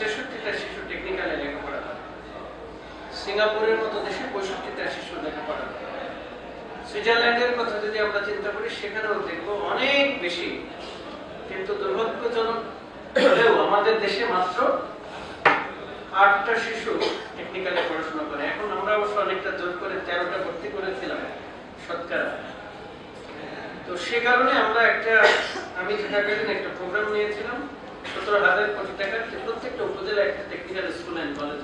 66টা শিশু টেকনিক্যালে লেখাপড়া করে। সিঙ্গাপুরের মতো দেশে 65টা শিশু লেখাপড়া করে। সুইজারল্যান্ডের কথা যদি আমরা চিন্তা করি সেখানেও দেখবো অনেক বেশি, কিন্তু দুর্ভাগ্যজনক হলেও আমাদের দেশে মাত্র 8টা শিশু টেকনিক্যালে পড়াশোনা করে। এখন আমরা অবশ্য অনেকটা জোর করে 13টা ভর্তি করেছিলাম শতকরা। তো সে কারণে আমরা আমি থাকাকালীন একটা প্রোগ্রাম নিয়েছিলাম 17,000 কোটি টাকার, প্রত্যেকটা উপজেলায় একটা টেকনিক্যাল স্কুল অ্যান্ড কলেজ।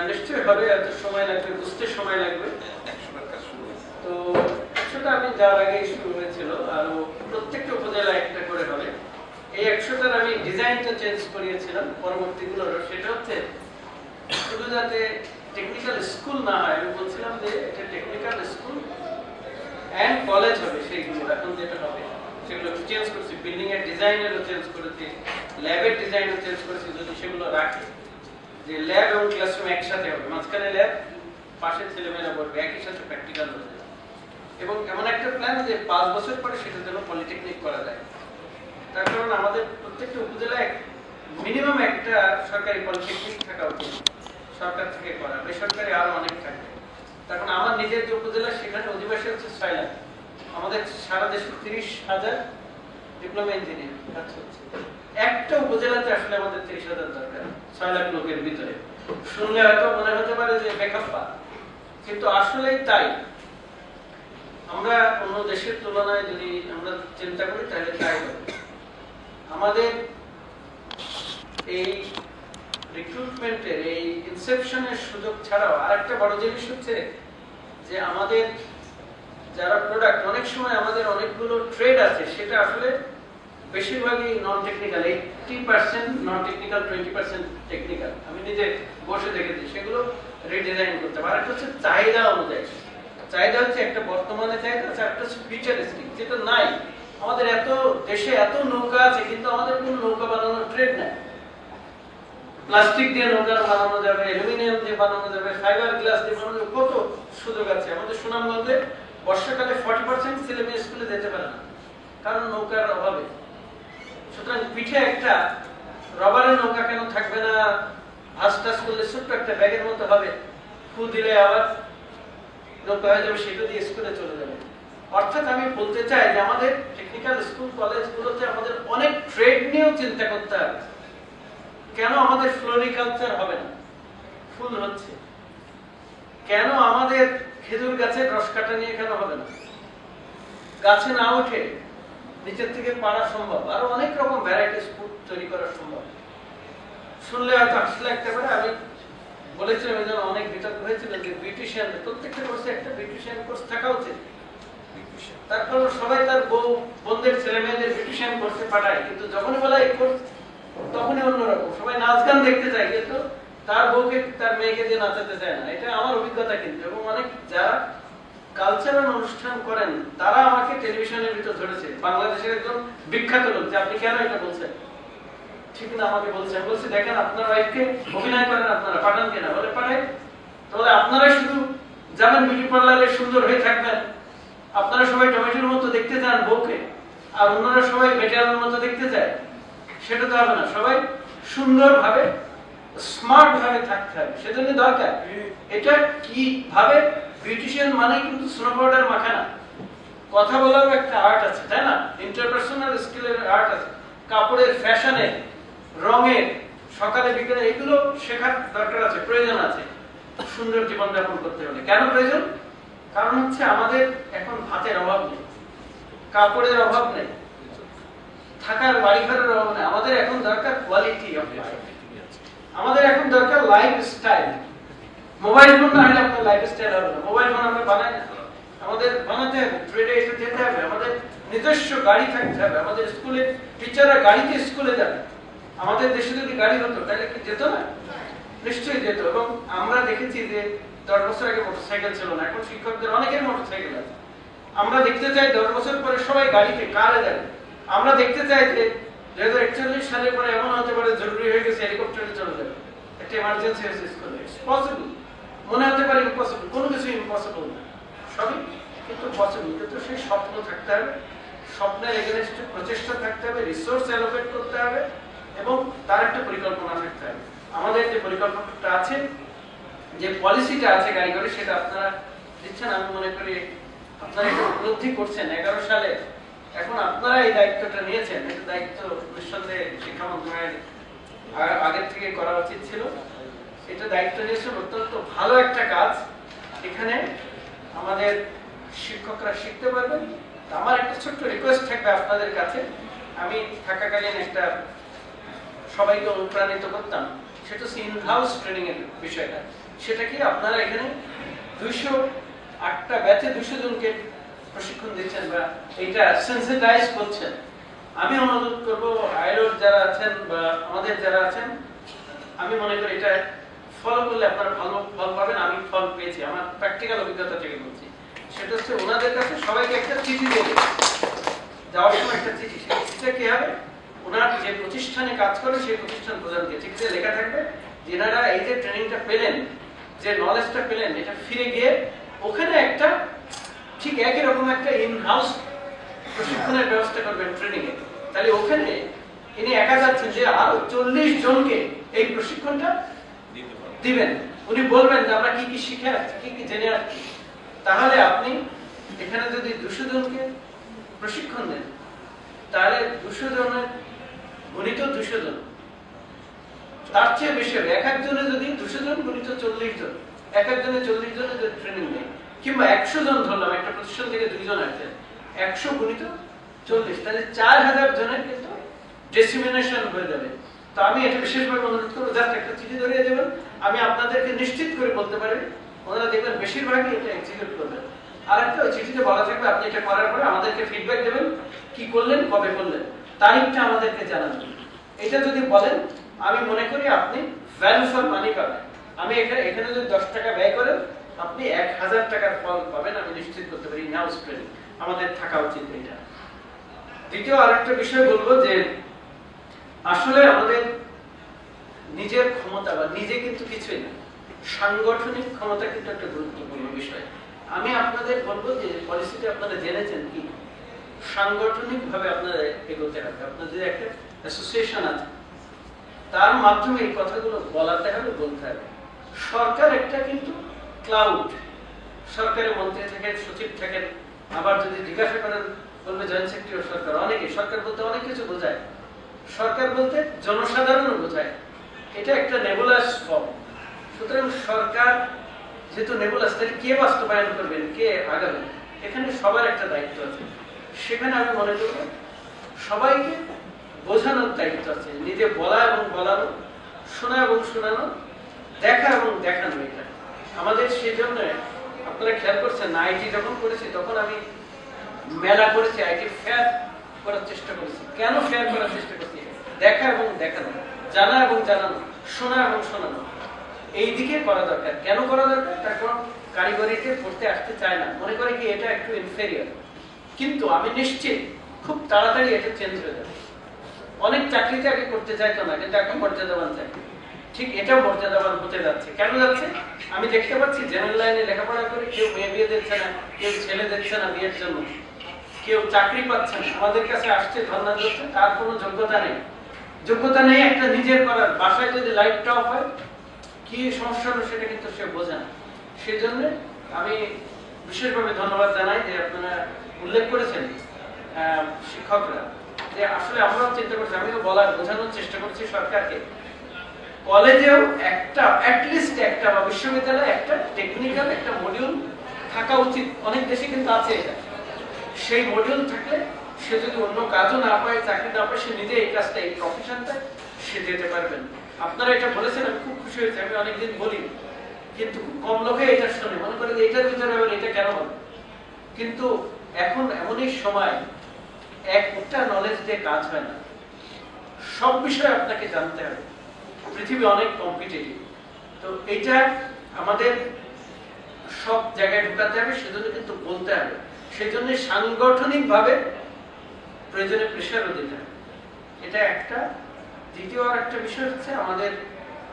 নিশ্চয়ই হবে, এত সময় লাগবে, বুঝতে সময় লাগবে। তো 100টা আমি যাওয়ার আগে শুরু হয়েছিল, আর প্রত্যেকটা উপজেলায় একটা করে হবে। এই 100টার আমি ডিজাইনটা চেঞ্জ করিয়েছিলাম পরবর্তীগুলোর। সেটা হচ্ছে শুধু যাতে টেকনিক্যাল স্কুল না হয়, আমি বলছিলাম যে এটা টেকনিক্যাল স্কুল অ্যান্ড কলেজ হবে। সেইগুলো এখন যেটা হবে সেগুলো চেঞ্জ করছি, বিল্ডিং এর ডিজাইনেরও চেঞ্জ করেছি, ল্যাবের ডিজাইনও চেঞ্জ করেছি। যদি সেগুলো রাখি যে ল্যাব এবং ক্লাসরুম একসাথে হবে, মাঝখানে ল্যাব, পাশে ছেলেমেয়েরা পড়বে, একই সাথে প্র্যাকটিক্যাল হয়ে যাবে। এবং এমন একটা প্ল্যান যে 5 বছর পরে সেটা যেন পলিটেকনিক করা যায়। তার কারণ আমাদের প্রত্যেকটা উপজেলায় মিনিমাম একটা সরকারি পলিটেকনিক থাকা উচিত, সরকার থেকে করা, বেসরকারি আরো অনেক থাকবে। তখন আমার নিজের যে উপজেলা সেখানে অধিবাসী হচ্ছে 6 লাখ। আমাদের সারা দেশে 30,000 ডিপ্লোমা ইঞ্জিনিয়ার কাজ হচ্ছে। একটা উপজেলাতে আসলে আমাদের 30,000 দরকার 6 লাখ লোকের ভিতরে। শুনলে হয়তো মনে হতে পারে যে বেখাপ্পা, কিন্তু আসলেই তাই। আমরা অন্য দেশের তুলনায় যদি আমরা চিন্তা করি তাহলে তাই হবে। আমাদের এই রিক্রুটমেন্টের, এই ইনসেপশনের সুযোগ ছাড়াও আরেকটা বড় জিনিস হচ্ছে যে আমাদের যারা প্রোডাক্ট, অনেক সময় আমাদের অনেকগুলো ট্রেড আছে, সেটা আসলে বেশিরভাগই non technical. 80% non technical, 20% technical. আমি নিজে বসে দেখেছি, সেগুলো রিডিজাইন করতে পারে। একটা হচ্ছে চাহিদা অনুযায়ী। চাহিদা হচ্ছে একটা বর্তমানে চাহিদা আছে, একটা হচ্ছে ফিউচারিস্টিক, যেটা নাই। আমাদের এত দেশে এত নৌকা আছে, কিন্তু আমাদের কোনো নৌকা বানানোর ট্রেড নাই। প্লাস্টিক দিয়ে নৌকা বানানো যাবে, অ্যালুমিনিয়াম দিয়ে বানানো যাবে, ফাইবার গ্লাস দিয়ে বানানো যাবে, কত সুযোগ আছে। আমাদের সুনামগঞ্জে বর্ষাকালে 40% ছেলে মেয়ে স্কুলে যেতে পারে না, কারণ নৌকার অভাবে। সুতরাং পিঠে একটা রবারের নৌকা কেন থাকবে না? ভাস টাস করলে ছোট্ট একটা ব্যাগের মতো হবে, ফু দিলে আবার নৌকা হয়ে যাবে, সেটা দিয়ে স্কুলে চলে যাবে। অর্থাৎ আমি বলতে চাই যে আমাদের টেকনিক্যাল স্কুল কলেজগুলোতে আমাদের অনেক ট্রেড নিয়েও চিন্তা করতে হবে। কেন আমাদের ফ্লোরিকালচার হবে না? ফুল হচ্ছে কেন? আমাদের খেজুর গাছের রস কাটা নিয়ে কেন হবে না? গাছে না উঠে নিচের থেকে পাড়া সম্ভব, আরো অনেক রকম ভ্যারাইটিস ফুড তৈরি করা সম্ভব। শুনলে হয়তো আসলে একটা করে আমি বলেছিলাম, এই জন্য অনেক বিতর্ক হয়েছিল যে বিউটিশিয়ান, প্রত্যেকটা কোর্সে একটা বিউটিশিয়ান কোর্স থাকা উচিত। তারপর সবাই তার বোনদের ছেলে মেয়েদের বিউটিশিয়ান কোর্সে পাঠায়, কিন্তু যখনই বলা এই কোর্স তখনই অন্যরকম। সবাই নাচ গান দেখতে চায়, কিন্তু তার বউকে তার মেয়েকে দিয়ে নাচাতে চায় না। এটা আমার অভিজ্ঞতা কিন্তু। এবং অনেক যারা কালচারাল অনুষ্ঠান করেন তারা আমাকে টেলিভিশনের ভিতর ধরেছে, বাংলাদেশের একজন বিখ্যাত লোক, যে আপনি কেন এটা বলছেন, ঠিক না? আমাকে বলছেন, বলছি দেখেন আপনার ওয়াইফকে অভিনয় করেন, আপনারা পাঠান কিনা? বলে পাঠাই। তাহলে আপনারা শুধু যাবেন বিউটি পার্লারে, সুন্দর হয়ে থাকবেন, আপনারা সবাই টমেটোর মতো দেখতে চান বউকে, আর অন্যরা সবাই মেটেরিয়ালের মতো দেখতে চায়, সেটা তো হবে না। সবাই সুন্দরভাবে স্মার্ট ভাবে থাকতে হবে, সেজন্য দরকার এটা কিভাবে। বিউটিশিয়ান মানে কিন্তু স্নো পাউডার মাখা না, কথা বলারও একটা আর্ট আছে, তাই না? ইন্টারপার্সোনাল স্কিলের আর্ট আছে, কাপড়ের, ফ্যাশনের, রঙের, সকালে বিকেলে, এগুলো শেখার দরকার আছে, প্রয়োজন আছে সুন্দর জীবনযাপন করতে হলে। কেন প্রয়োজন? কারণ হচ্ছে আমাদের এখন ভাতের অভাব নেই, কাপড়ের অভাব নেই, থাকার বাড়িঘরের অভাব নেই। আমাদের এখন দরকার কোয়ালিটি অফ লাইফ, আমাদের এখন দরকার লাইফস্টাইল। মোবাইল ফোন না হলে আপনার লাইফস্টাইল হবে না। মোবাইল ফোন আমরা বানাই না, আমাদের বানাতে হবে, ট্রেডে এসে যেতে হবে, আমাদের নিজস্ব গাড়ি থাকতে হবে, আমাদের স্কুলে টিচাররা গাড়িতে স্কুলে যাবে। আমাদের দেশে যদি গাড়ি হতো তাহলে কি যেত না? নিশ্চয়ই যেত। এবং আমরা দেখেছি যে 10 বছর আগে মোটরসাইকেল ছিল না, এখন শিক্ষকদের অনেকের মোটরসাইকেল আছে। আমরা দেখতে চাই 10 বছর পরে সবাই গাড়িতে, কারে যাবে। আমরা দেখতে চাই যে 2041 সালের পরে এমন হতে পারে জরুরি হয়ে গেছে হেলিকপ্টারে চলে যাবে, একটা এমার্জেন্সি আছে স্কুলে। পসিবল মনে হতে পারে, ইম্পসিবল, কোনো কিছু ইম্পসিবল না, সবই কিন্তু পসিবল। কিন্তু সেই স্বপ্ন থাকতে হবে, স্বপ্নের এগেইনস্টে প্রচেষ্টা থাকতে হবে, রিসোর্স অ্যালোকেট করতে হবে, এবং তার একটা পরিকল্পনা থাকতে হবে। আমাদের যে পরিকল্পনাটা আছে, যে পলিসিটা আছে কারিগরি, সেটা আপনারা দিচ্ছেন। আমি মনে করি আপনারা এটা উপলব্ধি করছেন 11 সালে। এখন আপনারা এই দায়িত্বটা নিয়েছেন, এই দায়িত্ব নিঃসন্দেহে শিক্ষা মন্ত্রণালয়ের আগের থেকে করা উচিত ছিল। এটা দায়িত্ব নিয়েছেন, অত্যন্ত ভালো একটা কাজ। এখানে আমাদের শিক্ষকরা শিখতে পারবেন। আমার একটা ছোট্ট রিকোয়েস্ট থাকবে আপনাদের কাছে। আমি থাকাকালীন একটা সবাইকে অনুপ্রাণিত করতাম, সেটা হচ্ছে ইন হাউস ট্রেনিং এর বিষয়টা। সেটা কি আপনারা এখানে 208টা ব্যাচে 200 জনকে প্রশিক্ষণ দিচ্ছেন বা এইটা সেন্সিটাইজ করছেন। আমি অনুরোধ করব আইএলওর যারা আছেন বা আমাদের যারা আছেন, আমি মনে করি এটা ফলো করলে আপনারা ভালো ফল পাবেন। আমি ফল পেয়েছি, আমার প্র্যাকটিক্যাল অভিজ্ঞতা থেকে বলছি। সেটা হচ্ছে ওনাদের কাছে সবাইকে একটা চিঠি দেবে, যাওয়ার সময় একটা চিঠি। সেই চিঠিটা কি হবে, ওনার যে প্রতিষ্ঠানে কাজ করে সেই প্রতিষ্ঠান প্রধানকে চিঠিতে লেখা থাকবে যে এনারা এই যে ট্রেনিংটা পেলেন, যে নলেজটা পেলেন, এটা ফিরে গিয়ে ওখানে একটা ঠিক একই রকম একটা ইন হাউস প্রশিক্ষণের ব্যবস্থা করবেন ট্রেনিং এ। তাহলে ওখানে ইনি একা যাচ্ছেন যে আরো 40 জনকে এই প্রশিক্ষণটা দিবেন। উনি বলবেন যে আমরা কি কি শিখে আসছি, কি কি জেনে আসছি। তাহলে আপনি এখানে যদি 200 জনকে প্রশিক্ষণ দেন, তাহলে 200 জনের গণিত 200 জন, তার চেয়ে বেশি হবে। এক একজনে যদি 200 জন গণিত 40 জন, এক একজনে 40 জনের যদি ট্রেনিং দেয়, কিংবা 100 জন ধরলাম, একটা প্রতিষ্ঠান থেকে 2 জন আসছেন, 100 গণিত 40, তাহলে 4000 জনের কিন্তু ডিসিমিনেশন হয়ে যাবে। তো আমি এটা বিশেষভাবে অনুরোধ করবো, জাস্ট একটা চিঠি ধরিয়ে দেবেন। আমি আপনাদেরকে নিশ্চিত করে বলতে পারি ওনারা দেখবেন বেশিরভাগই এটা এক্সিকিউট করবেন। আর একটা ওই চিঠিতে বলা থাকবে আপনি এটা করার পরে আমাদেরকে ফিডব্যাক দেবেন, কি করলেন, কবে করলেন, তারিখটা আমাদেরকে জানাবেন। এটা যদি বলেন, আমি মনে করি আপনি ভ্যালু ফর মানি পাবেন। আমি এখানে যদি 10 টাকা ব্যয় করেন, আপনি 1000 টাকার ফল পাবেন, আমি নিশ্চিত করতে পারি। নাও ট্রেনিং আমাদের থাকা উচিত এটা। দ্বিতীয় আরেকটা বিষয় বলবো যে আসলে আমাদের নিজের ক্ষমতা বা নিজে কিন্তু কিছুই না, সাংগঠনিক ক্ষমতা কিন্তু একটা গুরুত্বপূর্ণ বিষয়। আমি আপনাদের বলবো যে পলিসিতে আপনারা জেনেছেন কি, সাংগঠনিক ভাবে আপনারা এগোতে হবে। আপনাদের একটা অ্যাসোসিয়েশন আছে, তার মাধ্যমে এই কথাগুলো বলাতে হবে, বলতে হবে। সরকার একটা কিন্তু ক্লাউড, সরকারের মন্ত্রী থাকেন, সচিব থাকেন, আবার যদি জিজ্ঞাসা করেন বলবে জয়েন্ট সেক্রেটারি সরকার। অনেকে সরকার বলতে অনেক কিছু বোঝায়, সরকার বলতে জনসাধারণও বোঝায়। এটা একটা নেবুলাস ফর্ম। সুতরাং সরকার যেহেতু নেবুলাস, তাহলে কে বাস্তবায়ন করবেন, কে আগাবেন, এখানে সবার একটা দায়িত্ব আছে। সেখানে আমি মনে করব সবাইকে বোঝানোর দায়িত্ব আছে, নিজে বলা এবং বলানো, শোনা এবং শোনানো, দেখা এবং দেখানো। এটা আমাদের সেই জন্য আপনারা খেয়াল করছেন না, আইটি যখন করেছি তখন আমি মেলা করেছি, আইটি ফেয়ার করার চেষ্টা করেছি। কেন ফেয়ার করার চেষ্টা করছি? দেখা এবং দেখানো, জানা এবং জানানো, শোনা এবং শোনানো, এই দিকে করা দরকার। কেন করা দরকার? তার কারণ কারিগরিতে পড়তে আসতে চায় না, মনে করে কি এটা একটু ইনফেরিয়র। কিন্তু আমি নিশ্চিত খুব তাড়াতাড়ি এটা চেঞ্জ হয়ে যাবে। অনেক চাকরিতে আগে করতে চাইতো না, কিন্তু এখন মর্যাদাবান চাকরি। ঠিক এটাও মর্যাদাবান হতে যাচ্ছে। কেন যাচ্ছে? আমি দেখতে পাচ্ছি জেনারেল লাইনে লেখাপড়া করে কেউ মেয়ে বিয়ে দিচ্ছে না, কেউ ছেলে দিচ্ছে না বিয়ের জন্য, কেউ চাকরি পাচ্ছে না, আমাদের কাছে আসছে ধর্ণা দিচ্ছে, তার কোনো যোগ্যতা নেই। যোগ্যতা নেই একটা নিজের করার। বাসায় যদি লাইটটা অফ হয়, কি সমস্যা হলো সেটা কিন্তু সে বোঝে না। সেজন্য আমি বিশেষভাবে ধন্যবাদ জানাই যে আপনারা উল্লেখ করেছেন শিক্ষকরা, যে আসলে আমরাও চিন্তা করছি, আমিও বলার বোঝানোর চেষ্টা করছি সরকারকে, কলেজেও একটা অ্যাটলিস্ট একটা বা বিশ্ববিদ্যালয়ে একটা টেকনিক্যাল একটা মডিউল থাকা উচিত। অনেক দেশে কিন্তু আছে এটা। সেই মডিউল থাকলে সে যদি অন্য কাজও না পায়, চাকরি না পায়, সে নিজে এই কাজটা, এই প্রফেশনটা সে যেতে পারবেন। আপনারা এটা বলেছেন, আমি খুব খুশি হয়েছি। আমি অনেকদিন বলি, কিন্তু খুব কম লোকে এটা শোনে, মনে করে যে এটার ভিতরে আবার এটা কেন হবে। কিন্তু এখন এমনই সময়, একটা নলেজ দিয়ে কাজ হয় না, সব বিষয়ে আপনাকে জানতে হবে। পৃথিবী অনেক কম্পিটিটিভ, তো এটা আমাদের সব জায়গায় ঢুকাতে হবে, সেজন্য কিন্তু বলতে হবে। সেজন্য সাংগঠনিক ভাবে প্রয়োজনে প্রেশারও দিতে হবে, এটা একটা। দ্বিতীয় আর একটা বিষয় হচ্ছে, আমাদের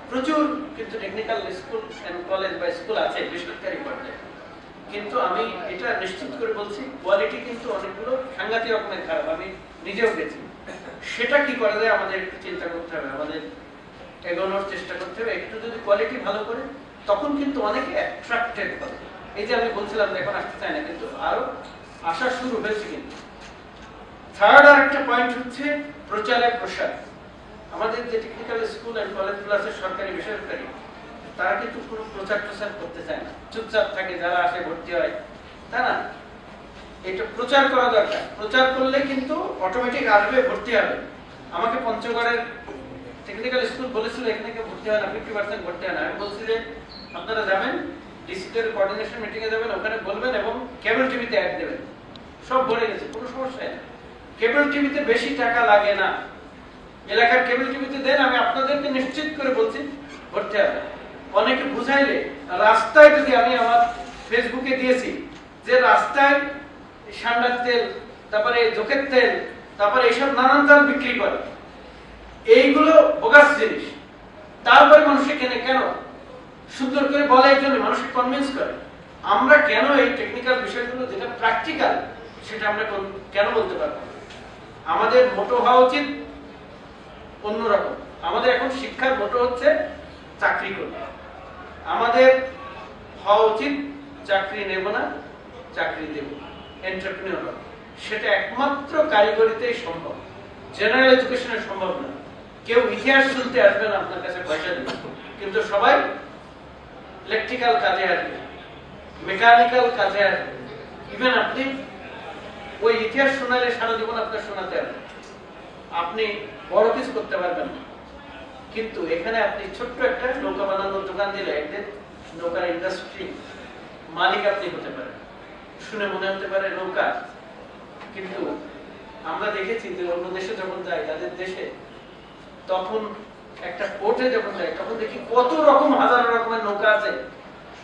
প্রচুর কিন্তু টেকনিক্যাল স্কুল এন্ড কলেজ বা স্কুল আছে বেসরকারি পর্যায়ে, কিন্তু আমি এটা নিশ্চিত করে বলছি কোয়ালিটি কিন্তু অনেকগুলো সাংঘাতিক রকমের খারাপ। আমি নিজেও গেছি, সেটা কি করা যায় আমাদের একটু চিন্তা করতে হবে, আমাদের এগোনোর চেষ্টা করতে হবে। একটু যদি কোয়ালিটি ভালো করে তখন কিন্তু অনেকে অ্যাট্রাক্টেড হবে। এই যে আমি বলছিলাম এখন আসতে চায় না, কিন্তু আরো আসা শুরু হয়েছে। কিন্তু থার্ড আর একটা পয়েন্ট হচ্ছে প্রচারে প্রসার। আমাদের যে টেকনিক্যাল স্কুল এন্ড কলেজগুলো আছে সরকারি বেসরকারি, তারা কিন্তু কোনো প্রচার প্রসার করতে চায় না, চুপচাপ থাকে, যারা আসে ভর্তি হয়, তাই না? এটা প্রচার করা দরকার। প্রচার করলে কিন্তু অটোমেটিক আসবে, ভর্তি হবে। আমাকে পঞ্চগড়ের টেকনিক্যাল স্কুল বলেছিল এখানে কেউ ভর্তি হয় না, 50% ভর্তি হয় না। আমি বলছি যে আপনারা যাবেন ডিসিদের কোঅর্ডিনেশন মিটিং এ যাবেন, ওখানে বলবেন এবং কেবল টিভিতে অ্যাড দেবেন, সব ভরে গেছে, কোনো সমস্যা নেই। কেবল টিভিতে বেশি টাকা লাগে না, এলাকার কেবল টিভিতে দেন, আমি আপনাদেরকে নিশ্চিত করে বলছি ভর্তি হবে। অনেকে বুঝাইলে রাস্তায় যদি আমি আমার ফেসবুকে দিয়েছি যে রাস্তায় সান্ডার তেল, তারপরে জোকের তেল, তারপরে এইসব নানান তেল বিক্রি করে, এইগুলো বোগাস জিনিস, তারপরে মানুষে কেনে কেন? সুন্দর করে বলে এই জন্য মানুষকে কনভিন্স করে। আমরা কেন এই টেকনিক্যাল বিষয়গুলো যেটা প্র্যাকটিক্যাল সেটা আমরা কেন বলতে পারবো? আমাদের মোটো হওয়া উচিত অন্যরকম। আমাদের এখন শিক্ষার মোটো হচ্ছে চাকরি করব। আমাদের হওয়া উচিত চাকরি নেব না, চাকরি দেব, এন্টারপ্রেনিউর। সেটা একমাত্র কারিগরিতেই সম্ভব, জেনারেল এডুকেশনে সম্ভব না। কেউ ইতিহাস শুনতে আসবে না আপনার কাছে পয়সা দিবে, কিন্তু সবাই ইলেকট্রিক্যাল কাজে আসবে, মেকানিক্যাল কাজে আসবে। ইভেন আপনি ওই ইতিহাস শোনালে সারা জীবন আপনার শোনাতে হবে, আপনি বড় কিছু করতে পারবেন না। কিন্তু এখানে আপনি ছোট্ট একটা নৌকা বানানোর দোকান দিলে একদিন নৌকার ইন্ডাস্ট্রি মালিক আপনি হতে পারেন। শুনে মনে হতে পারে নৌকা, কিন্তু আমরা দেখেছি যে অন্য দেশে যখন যাই, তাদের দেশে তখন একটা পোর্টে যখন যাই তখন দেখি কত রকম হাজার রকমের নৌকা আছে,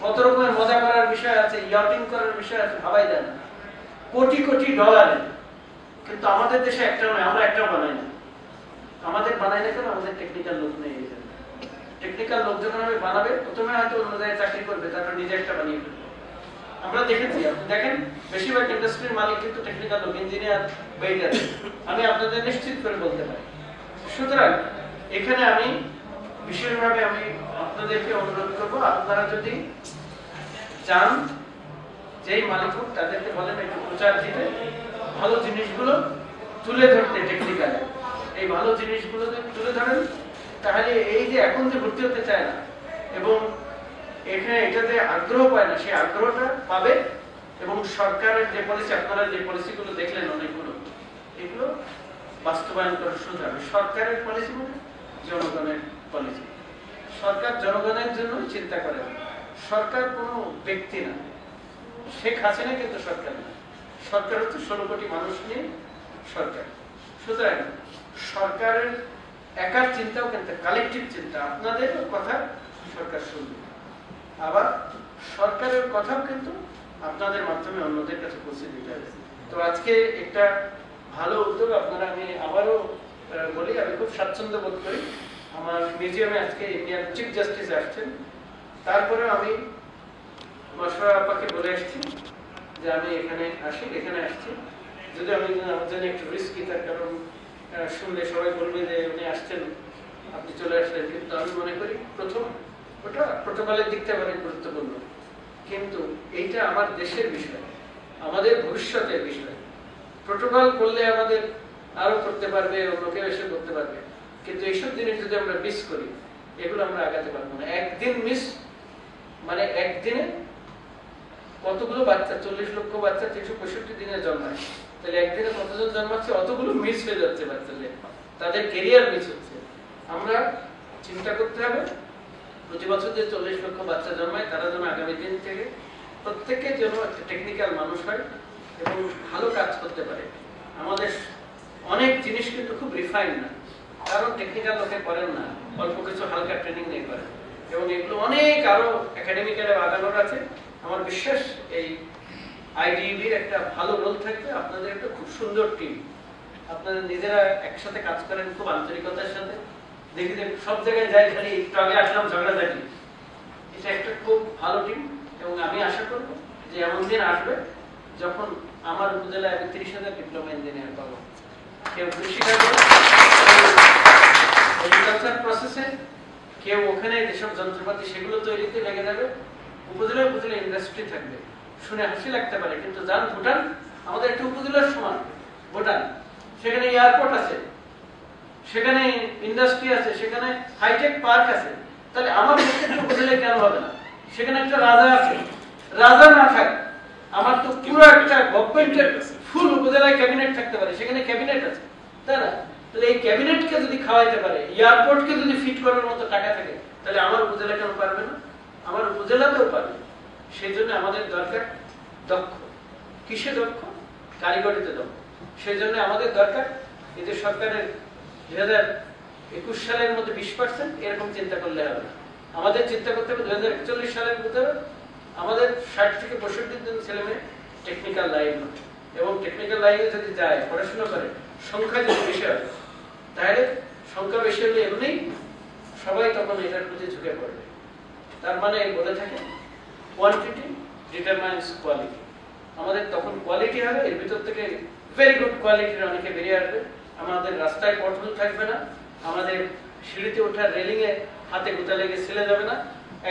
কত রকমের মজা করার বিষয় আছে, ইয়াটিং করার বিষয় আছে, ভাবাই যায় না, কোটি কোটি ডলারে। কিন্তু আমাদের দেশে একটাও নয়, আমরা একটাও বানাই না। আমাদের বানাই না কেন? আমাদের টেকনিক্যাল লোক নেই। টেকনিক্যাল লোক যখন আমি বানাবে, প্রথমে হয়তো অন্য জায়গায় চাকরি করবে, তারপর নিজে একটা বানিয়ে ফেলবে। আমরা দেখেছি, আপনি দেখেন বেশিরভাগ ইন্ডাস্ট্রির মালিক কিন্তু টেকনিক্যাল লোক, ইঞ্জিনিয়ার, ওয়েটার। আমি আপনাদের নিশ্চিত করে বলতে পারি। সুতরাং এখানে আমি বিশেষভাবে আমি আপনাদেরকে অনুরোধ করবো, আপনারা যদি চান যেই মালিক হোক তাদেরকে বলেন একটু প্রচার দিতে, ভালো জিনিসগুলো তুলে ধরতে। টেকনিক্যাল এই ভালো জিনিসগুলো তুলে ধরেন, তাহলে এই যে এখন যে ভর্তি হতে চায় না এবং এখানে এটাতে আগ্রহ পায় না, সেই আগ্রহটা পাবে। এবং সরকারের যে পলিসি, আপনারা যে পলিসিগুলো দেখলেন অনেকগুলো, এগুলো বাস্তবায়ন করা শুরু হবে। সরকারের পলিসি মানে জনগণের পলিসি। সরকার জনগণের জন্য চিন্তা করে, সরকার কোনো ব্যক্তি না। শেখ হাসিনা কিন্তু সরকার না, সরকার হচ্ছে 16 কোটি মানুষ নিয়ে সরকার। সুতরাং সরকারের একার চিন্তাও কিন্তু কালেকটিভ চিন্তা, আপনাদের কথা সরকার শুনবে, আবার সরকারের কথাও কিন্তু আপনাদের মাধ্যমে অন্যদের কাছে পৌঁছে দিতে হবে। তো আজকে একটা ভালো উদ্যোগ আপনারা, আমি আবারও বলি, আমি খুব স্বাচ্ছন্দ্য বোধ করি। আমার মিউজিয়ামে আজকে ইন্ডিয়ান চিফ জাস্টিস আসছেন, তারপরে আমি মাশরাফা আপাকে বলে এসেছি যে আমি এখানে আসছি। যদি আমি জানি একটু রিস্কি, তার কারণ শুনলে সবাই বলবে যে উনি আসছেন, আপনি চলে আসলেন। কিন্তু আমি মনে করি প্রথম ওটা প্রোটোকলের দিক থেকে অনেক গুরুত্বপূর্ণ, কিন্তু এইটা আমার দেশের বিষয়, আমাদের ভবিষ্যতের বিষয়। প্রোটোকল করলে আমাদের আরো করতে পারবে, অন্য কেউ এসে করতে পারবে, কিন্তু এইসব জিনিস যদি আমরা মিস করি, এগুলো আমরা আগাতে পারবো না। একদিন মিস মানে একদিনে কতগুলো বাচ্চা, 40 লক্ষ বাচ্চা 365 দিনে জন্মায়, তাহলে একদিনে কতজন জন্মাচ্ছে, অতগুলো মিস হয়ে যাচ্ছে বাচ্চাদের, তাদের কেরিয়ার মিস হচ্ছে। আমরা চিন্তা করতে হবে প্রতি বছর যে 40 লক্ষ বাচ্চা জন্মায়, তারা যেন আগামী দিন থেকে প্রত্যেকে যেন একটা টেকনিক্যাল মানুষ হয় এবং ভালো কাজ করতে পারে। আমাদের অনেক জিনিস কিন্তু খুব রিফাইন না, কারণ টেকনিক্যাল লোকে করেন না, অল্প কিছু হালকা ট্রেনিং নিয়ে করেন, এবং এগুলো অনেক আরো একাডেমিক্যালে আগানোর আছে। আমার বিশ্বাস এই আইডিবির একটা ভালো রোল থাকবে, আপনাদের একটা খুব সুন্দর টিম, আপনারা নিজেরা একসাথে কাজ করেন খুব আন্তরিকতার সাথে। দেখি যে সব জায়গায় যাই, খালি একটু আগে আসলাম ঝগড়াঝাটি, এটা একটা খুব ভালো টিম। এবং আমি আশা করবো যে এমন দিন আসবে যখন আমার উপজেলায় আমি 30,000 ডিপ্লোমা ইঞ্জিনিয়ার পাবো। কেউ কৃষিকাজ, এগ্রিকালচার প্রসেসে, কেউ ওখানে যেসব যন্ত্রপাতি সেগুলো তৈরিতে লেগে যাবে। উপজেলায় উপজেলা ইন্ডাস্ট্রি থাকবে। শুনে হাসি লাগতে পারে, কিন্তু যান ভুটান, আমাদের একটা উপজেলার সমান ভুটান, সেখানে এয়ারপোর্ট আছে, সেখানে ইন্ডাস্ট্রি আছে, সেখানে হাইটেক পার্ক আছে। তাহলে আমার প্রত্যেকটা উপজেলায় কেন হবে না? সেখানে একটা রাজা আছে, রাজা না থাক, আমার তো পুরো একটা গভর্নমেন্টের ফুল উপজেলায় ক্যাবিনেট থাকতে পারে, সেখানে ক্যাবিনেট আছে, তাই না? তাহলে এই ক্যাবিনেটকে যদি খাওয়াইতে পারে, এয়ারপোর্টকে যদি ফিট করার মতো টাকা থাকে, তাহলে আমার উপজেলা কেন পারবে না? আমার উপজেলাতেও পারবে। সেই জন্য আমাদের দরকার দক্ষ। কিসে দক্ষ? কারিগরিতে দক্ষ। সেই জন্য আমাদের দরকার এই যে সরকারের 2021 সালের মধ্যে 20% এরকম চিন্তা করলে হবে না। আমাদের চিন্তা করতে হবে 2041 সালের মধ্যে আমাদের 60 থেকে 65 জন ছেলে মেয়ে টেকনিক্যাল লাইন, এবং টেকনিক্যাল লাইনে যদি যায়, পড়াশোনা করে, সংখ্যা যদি বেশি হয়, তাহলে সংখ্যা বেশি হলে এমনি সবাই তখন এটার প্রতি ঝুঁকে পড়বে। তার মানে বলে থাকে কোয়ান্টিটি ডিটারমাইন্স কোয়ালিটি। আমাদের তখন কোয়ালিটি হবে, এর ভিতর থেকে ভেরি গুড কোয়ালিটির অনেকে বেরিয়ে আসবে। আমাদের রাস্তায় পটহোল থাকবে না, আমাদের সিঁড়িতে ওঠার রেলিং এ হাতে গুতা লেগে ছেলে যাবে না,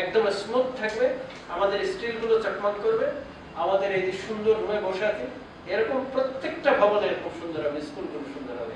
একদম স্মুথ থাকবে, আমাদের স্টিলগুলো চকমক করবে, আমাদের এই যে সুন্দর রুমে বসে আছে এরকম প্রত্যেকটা ভবনের খুব সুন্দর হবে, স্কুল খুব সুন্দর হবে।